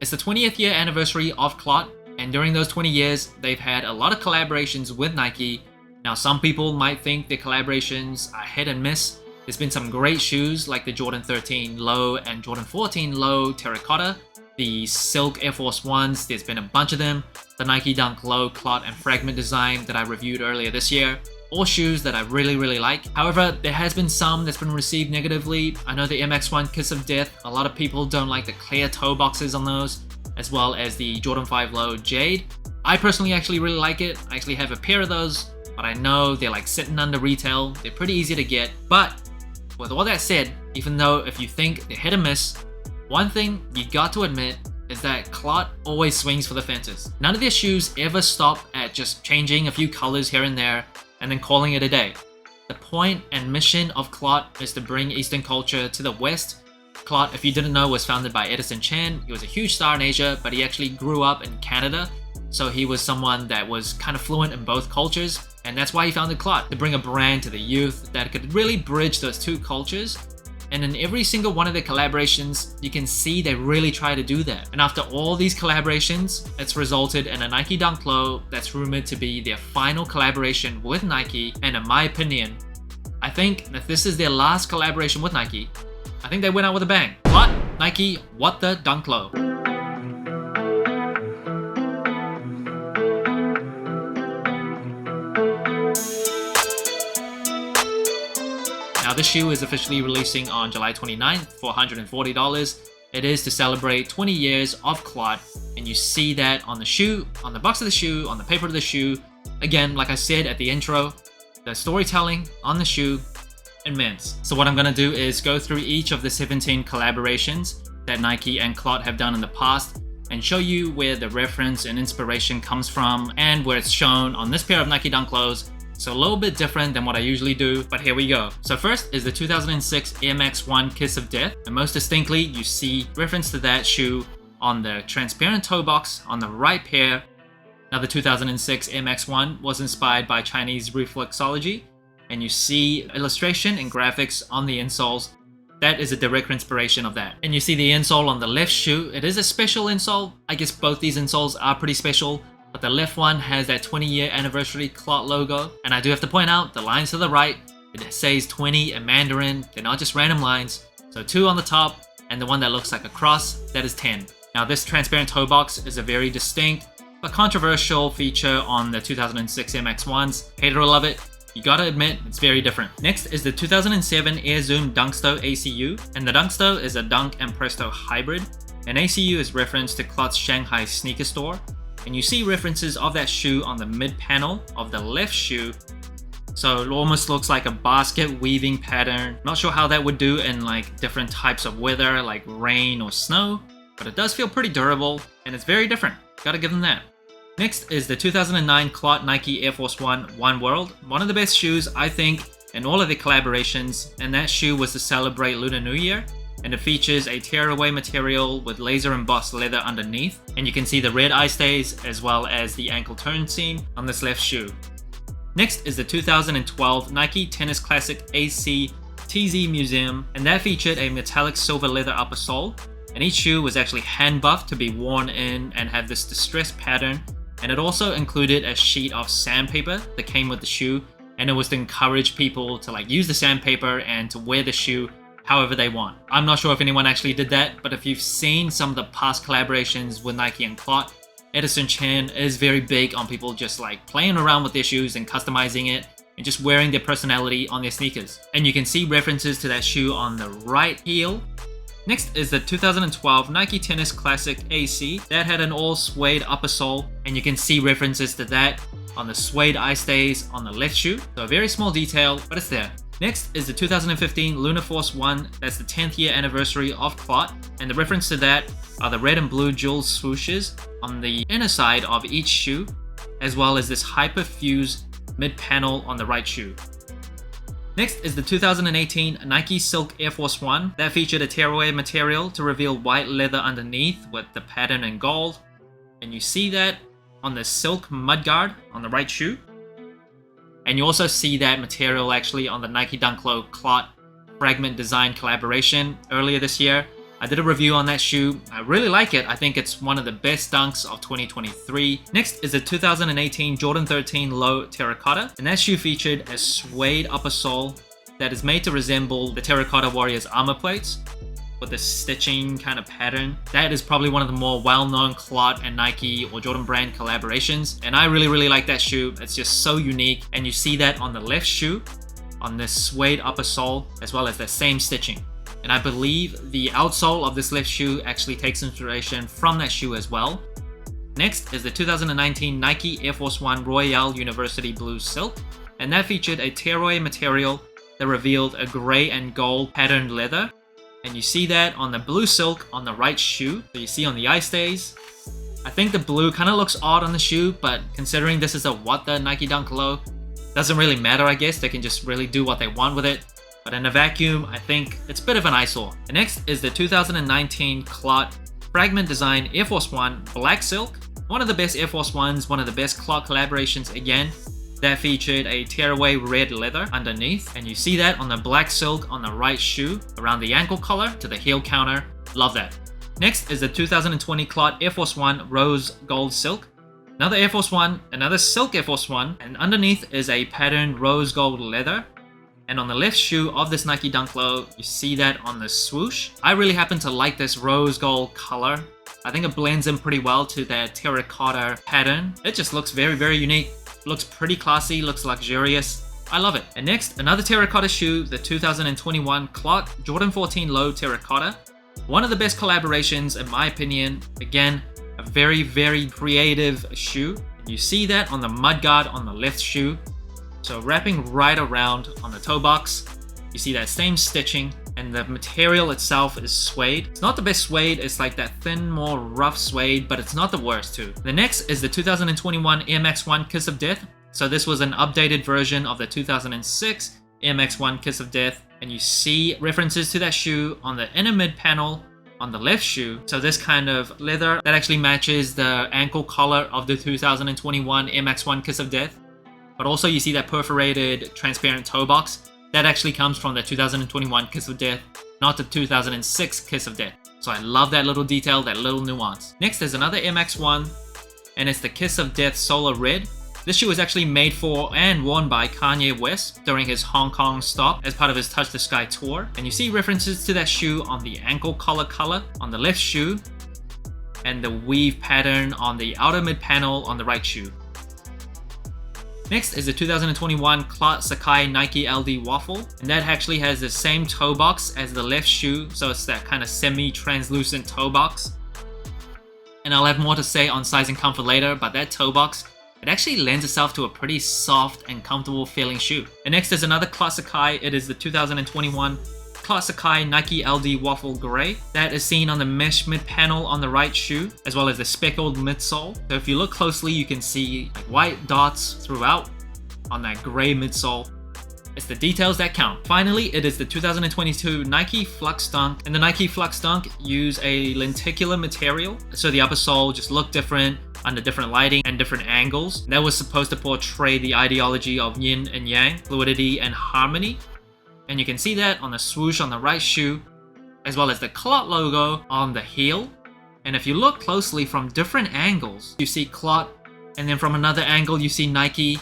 It's the 20th year anniversary of Clot, and during those 20 years, they've had a lot of collaborations with Nike. Now, some people might think the collaborations are hit and miss. There's been some great shoes like the Jordan 13 Low and Jordan 14 Low Terracotta, the Silk Air Force Ones, there's been a bunch of them, the Nike Dunk Low Clot and Fragment design that I reviewed earlier this year, all shoes that I really like. However, there has been some that's been received negatively. I know the MX1 Kiss of Death, a lot of people don't like the clear toe boxes on those, as well as the Jordan 5 Low Jade. I personally actually really like it. I actually have a pair of those, but I know they're like sitting under retail. They're pretty easy to get, but with all that said, even though if you think they're hit or miss, one thing you got to admit is that Clot always swings for the fences. None of their shoes ever stop at just changing a few colors here and there and then calling it a day. The point and mission of Clot is to bring Eastern culture to the West. Clot, if you didn't know, was founded by Edison Chen. He was a huge star in Asia, but he actually grew up in Canada, so he was someone that was kind of fluent in both cultures, and that's why he founded Clot, to bring a brand to the youth that could really bridge those two cultures. And in every single one of their collaborations, you can see they really try to do that. And after all these collaborations, it's resulted in a Nike Dunk Low that's rumored to be their final collaboration with Nike. And in my opinion, I think that this is their last collaboration with Nike. I think they went out with a bang. Clot, Nike, what the Dunk Low. Now this shoe is officially releasing on July 29th for $140. It is to celebrate 20 years of Clot, and you see that on the shoe, on the box of the shoe, on the paper of the shoe. Again, like I said at the intro, the storytelling on the shoe, immense. So what I'm gonna do is go through each of the 17 collaborations that Nike and Clot have done in the past and show you where the reference and inspiration comes from and where it's shown on this pair of Nike Dunk Lows. So a little bit different than what I usually do, but here we go. So first is the 2006 MX1 Kiss of Death, and most distinctly you see reference to that shoe on the transparent toe box on the right pair. Now the 2006 MX1 was inspired by Chinese reflexology, and you see illustration and graphics on the insoles. That is a direct inspiration of that. And you see the insole on the left shoe. It is a special insole. I guess both these insoles are pretty special, but the left one has that 20-year anniversary Clot logo. And I do have to point out, the lines to the right, it says 20 in Mandarin. They're not just random lines. So 2 on the top, and the one that looks like a cross, that is 10. Now this transparent toe box is a very distinct but controversial feature on the 2006 MX1s. Hate it or love it, you gotta admit, it's very different. Next is the 2007 Air Zoom Dunksto ACU, and the Dunksto is a Dunk and Presto hybrid. And ACU is reference to Clot's Shanghai sneaker store, and you see references of that shoe on the mid panel of the left shoe. So it almost looks like a basket weaving pattern. Not sure how that would do in like different types of weather like rain or snow, but it does feel pretty durable and it's very different. Gotta give them that. Next is the 2009 Clot Nike Air Force One One World, one of the best shoes I think in all of the collaborations, and that shoe was to celebrate Lunar New Year, and it features a tearaway material with laser embossed leather underneath, and you can see the red eye stays as well as the ankle turn seam on this left shoe. Next is the 2012 Nike Tennis Classic AC TZ Museum, and that featured a metallic silver leather upper sole, and each shoe was actually hand buffed to be worn in and have this distressed pattern. And it also included a sheet of sandpaper that came with the shoe, and it was to encourage people to like use the sandpaper and to wear the shoe however they want. I'm not sure if anyone actually did that, but if you've seen some of the past collaborations with Nike and Clot, Edison Chen is very big on people just like playing around with their shoes and customizing it and just wearing their personality on their sneakers. And you can see references to that shoe on the right heel. Next is the 2012 Nike Tennis Classic AC that had an all suede upper sole, and you can see references to that on the suede eye stays on the left shoe. So a very small detail, but it's there. Next is the 2015 Lunar Force One, that's the 10th year anniversary of Clot, and the reference to that are the red and blue jewel swooshes on the inner side of each shoe, as well as this hyper-fused mid-panel on the right shoe. Next is the 2018 Nike Silk Air Force One that featured a tearaway material to reveal white leather underneath with the pattern in gold. And you see that on the silk mudguard on the right shoe. And you also see that material actually on the Nike Dunk Low Clot Fragment design collaboration earlier this year. I did a review on that shoe. I really like it. I think it's one of the best dunks of 2023. Next is the 2018 Jordan 13 Low Terracotta, and that shoe featured a suede upper sole that is made to resemble the Terracotta Warriors armor plates with the stitching kind of pattern. That is probably one of the more well-known Clot and Nike or Jordan brand collaborations, and I really like that shoe. It's just so unique, and you see that on the left shoe, on this suede upper sole, as well as the same stitching. And I believe the outsole of this left shoe actually takes inspiration from that shoe as well. Next is the 2019 Nike Air Force 1 Royale University Blue Silk, and that featured a tearaway material that revealed a gray and gold patterned leather. And you see that on the blue silk on the right shoe. So you see on the eye stays. I think the blue kind of looks odd on the shoe, but considering this is a What The Nike Dunk Low, doesn't really matter, I guess. They can just really do what they want with it. But in a vacuum, I think it's a bit of an eyesore. And next is the 2019 Clot Fragment Design Air Force 1 Black Silk. One of the best Air Force 1s, one of the best Clot collaborations again. That featured a tearaway red leather underneath, and you see that on the black silk on the right shoe, around the ankle collar to the heel counter. Love that. Next is the 2020 Clot Air Force 1 Rose Gold Silk. Another Air Force 1, another silk Air Force 1, and underneath is a patterned rose gold leather. And on the left shoe of this Nike Dunk Low, you see that on the swoosh. I really happen to like this rose gold color. I think it blends in pretty well to that terracotta pattern. It just looks very unique. Looks pretty classy, looks luxurious. I love it. And next, another terracotta shoe, the 2021 Clot Jordan 14 Low Terracotta. One of the best collaborations in my opinion. Again, a very creative shoe. You see that on the mudguard on the left shoe. So wrapping right around on the toe box, you see that same stitching, and the material itself is suede. It's not the best suede, it's like that thin, more rough suede, but it's not the worst too. The next is the 2021 Air Max 1 Kiss of Death. So this was an updated version of the 2006 Air Max 1 Kiss of Death, and you see references to that shoe on the inner mid panel on the left shoe. So this kind of leather that actually matches the ankle collar of the 2021 Air Max 1 Kiss of Death. But also you see that perforated transparent toe box. That actually comes from the 2021 Kiss of Death, not the 2006 Kiss of Death. So I love that little detail, that little nuance. Next is another Air Max 1, and it's the Kiss of Death Solar Red. This shoe was actually made for and worn by Kanye West during his Hong Kong stop as part of his Touch the Sky tour. And you see references to that shoe on the ankle collar on the left shoe, and the weave pattern on the outer mid panel on the right shoe. Next is the 2021 Clot Sakai Nike LD Waffle, and that actually has the same toe box as the left shoe, so it's that kind of semi-translucent toe box. And I'll have more to say on size and comfort later, but that toe box, it actually lends itself to a pretty soft and comfortable feeling shoe. And next is another Clot Sakai. It is the 2021 Clot Sakai Nike LD Waffle Grey. That is seen on the mesh mid panel on the right shoe, as well as the speckled midsole. So if you look closely, you can see like white dots throughout on that gray midsole. It's the details that count. Finally, it is the 2022 Nike Flux Dunk, and the Nike Flux Dunk use a lenticular material, so the upper sole just looked different under different lighting and different angles. That was supposed to portray the ideology of yin and yang, fluidity and harmony. And you can see that on the swoosh on the right shoe, as well as the Clot logo on the heel. And if you look closely from different angles, you see Clot, and then from another angle you see Nike.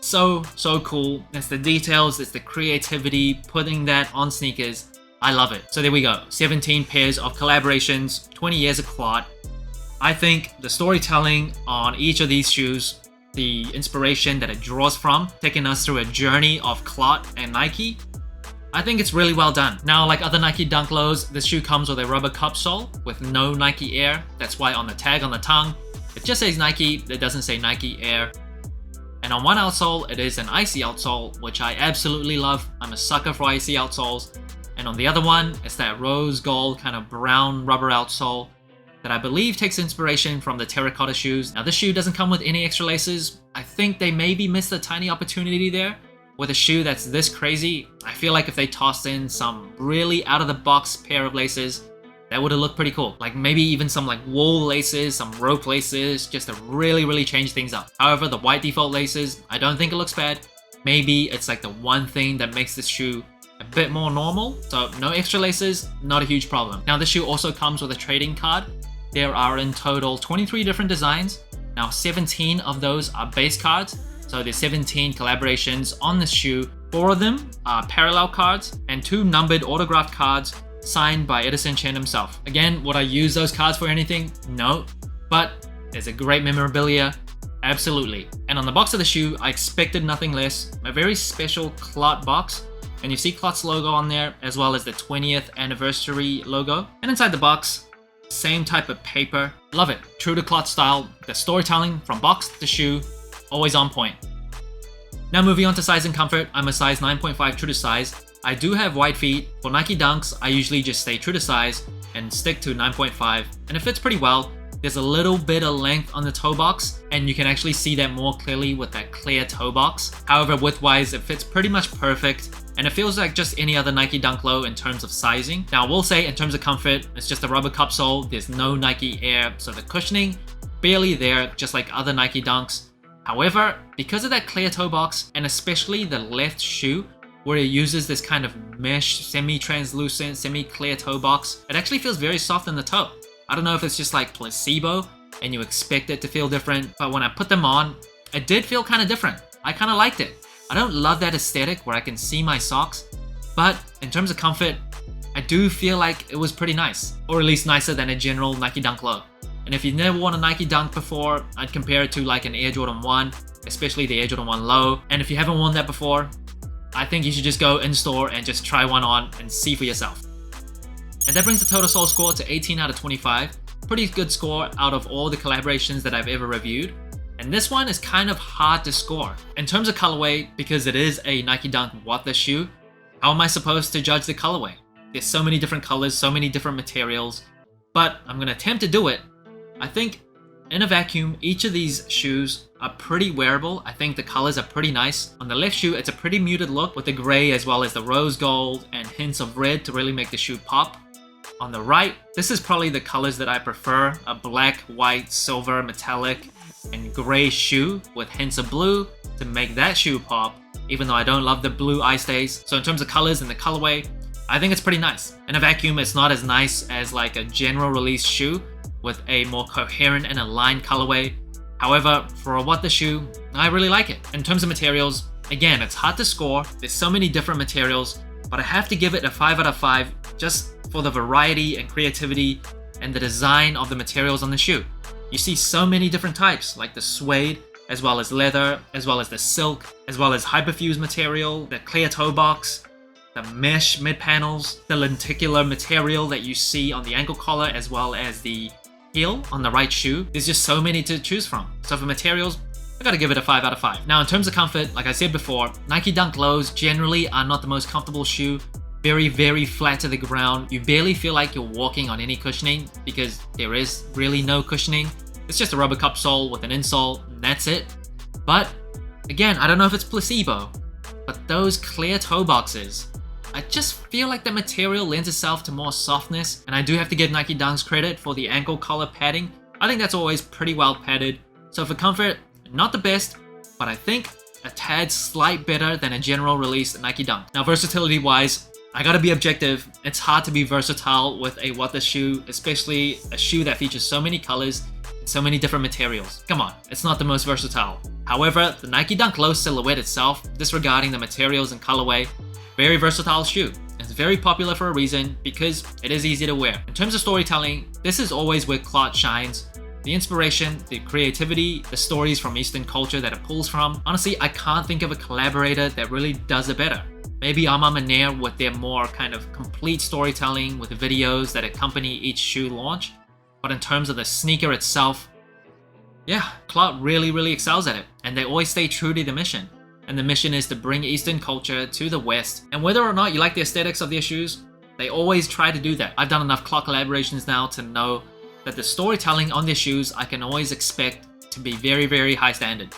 So cool. It's the details, it's the creativity, putting that on sneakers. I love it. So there we go, 17 pairs of collaborations, 20 years of Clot. I think the storytelling on each of these shoes, the inspiration that it draws from, taking us through a journey of Clot and Nike, I think it's really well done. Now, like other Nike Dunk Lows, this shoe comes with a rubber cup sole with no Nike Air. That's why on the tag on the tongue, it just says Nike, it doesn't say Nike Air. And on one outsole, it is an icy outsole, which I absolutely love. I'm a sucker for icy outsoles. And on the other one, it's that rose gold kind of brown rubber outsole that I believe takes inspiration from the terracotta shoes. Now this shoe doesn't come with any extra laces. I think they maybe missed a tiny opportunity there. With a shoe that's this crazy, I feel like if they tossed in some really out of the box pair of laces, that would have looked pretty cool. Like maybe even some like wool laces, some rope laces, just to really change things up. However, the white default laces, I don't think it looks bad. Maybe it's like the one thing that makes this shoe a bit more normal, so no extra laces, not a huge problem. Now, the shoe also comes with a trading card. There are in total 23 different designs. Now, 17 of those are base cards, so there's 17 collaborations on this shoe. 4 of them are parallel cards, and 2 numbered autographed cards signed by Edison Chen himself. Again, would I use those cards for anything? No, but there's a great memorabilia, absolutely. And on the box of the shoe, I expected nothing less. A very special Clot box, and you see Clot's logo on there, as well as the 20th anniversary logo. And inside the box, same type of paper. Love it, true to Clot style. The storytelling from box to shoe, always on point. Now moving on to size and comfort, I'm a size 9.5 true to size. I do have wide feet. For Nike Dunks, I usually just stay true to size and stick to 9.5, and it fits pretty well. There's a little bit of length on the toe box, and you can actually see that more clearly with that clear toe box. However, width-wise, it fits pretty much perfect, and it feels like just any other Nike Dunk Low in terms of sizing. Now, I will say in terms of comfort, it's just a rubber cup sole. There's no Nike Air, so the cushioning, barely there, just like other Nike Dunks. However, because of that clear toe box, and especially the left shoe, where it uses this kind of mesh, semi-translucent, semi-clear toe box, it actually feels very soft in the toe. I don't know if it's just like placebo and you expect it to feel different, but when I put them on, it did feel kind of different. I kind of liked it. I don't love that aesthetic where I can see my socks, but in terms of comfort, I do feel like it was pretty nice, or at least nicer than a general Nike Dunk Low. And if you've never worn a Nike Dunk before, I'd compare it to like an Air Jordan 1, especially the Air Jordan 1 Low. And if you haven't worn that before, I think you should just go in store and just try one on and see for yourself. And that brings the total sole score to 18 out of 25. Pretty good score out of all the collaborations that I've ever reviewed. And this one is kind of hard to score. In terms of colorway, because it is a Nike Dunk What The shoe, how am I supposed to judge the colorway? There's so many different colors, so many different materials, but I'm gonna attempt to do it. I think in a vacuum, each of these shoes are pretty wearable. I think the colors are pretty nice. On the left shoe, it's a pretty muted look with the gray as well as the rose gold and hints of red to really make the shoe pop. On the right, this is probably the colors that I prefer, a black, white, silver, metallic, and gray shoe with hints of blue to make that shoe pop, even though I don't love the blue eye stays. So in terms of colors and the colorway, I think it's pretty nice. In a vacuum, it's not as nice as like a general release shoe with a more coherent and aligned colorway. However, for a What The shoe, I really like it. In terms of materials, again, it's hard to score. There's so many different materials, but I have to give it a 5 out of 5 just for the variety and creativity and the design of the materials on the shoe. You see so many different types, like the suede, as well as leather, as well as the silk, as well as hyperfuse material, the clear toe box, the mesh mid panels, the lenticular material that you see on the ankle collar, as well as the heel on the right shoe. There's just so many to choose from. So for materials, I gotta give it a 5 out of 5. Now in terms of comfort, like I said before, Nike Dunk Lows generally are not the most comfortable shoe. Very, very flat to the ground. You barely feel like you're walking on any cushioning because there is really no cushioning. It's just a rubber cup sole with an insole, and that's it. But again, I don't know if it's placebo, but those clear toe boxes, I just feel like the material lends itself to more softness, and I do have to give Nike Dunks credit for the ankle collar padding. I think that's always pretty well padded. So for comfort, not the best, but I think a tad slight better than a general release Nike Dunk. Now versatility wise, I gotta be objective. It's hard to be versatile with a What The shoe, especially a shoe that features so many colors and so many different materials. Come on, it's not the most versatile. However, the Nike Dunk Low silhouette itself, disregarding the materials and colorway, very versatile shoe. It's very popular for a reason because it is easy to wear. In terms of storytelling, this is always where Clot shines. The inspiration, the creativity, the stories from Eastern culture that it pulls from. Honestly, I can't think of a collaborator that really does it better. Maybe Armand Manere with their more kind of complete storytelling with the videos that accompany each shoe launch. But in terms of the sneaker itself, yeah, Clot really excels at it. And they always stay true to the mission. And the mission is to bring Eastern culture to the West. And whether or not you like the aesthetics of their shoes, they always try to do that. I've done enough Clot collaborations now to know that the storytelling on their shoes I can always expect to be very high standard.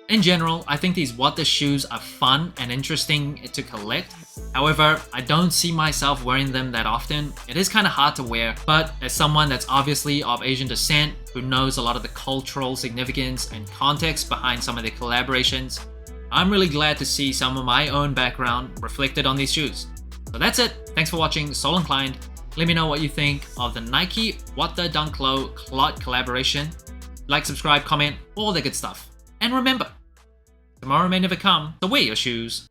In general, I think these What The shoes are fun and interesting to collect. However, I don't see myself wearing them that often. It is kind of hard to wear, but as someone that's obviously of Asian descent, who knows a lot of the cultural significance and context behind some of their collaborations, I'm really glad to see some of my own background reflected on these shoes. So that's it. Thanks for watching Sole Inclined. Let me know what you think of the Nike What the Dunk Low Clot collaboration. Like, subscribe, comment, all the good stuff. And remember, tomorrow may never come, so wear your shoes.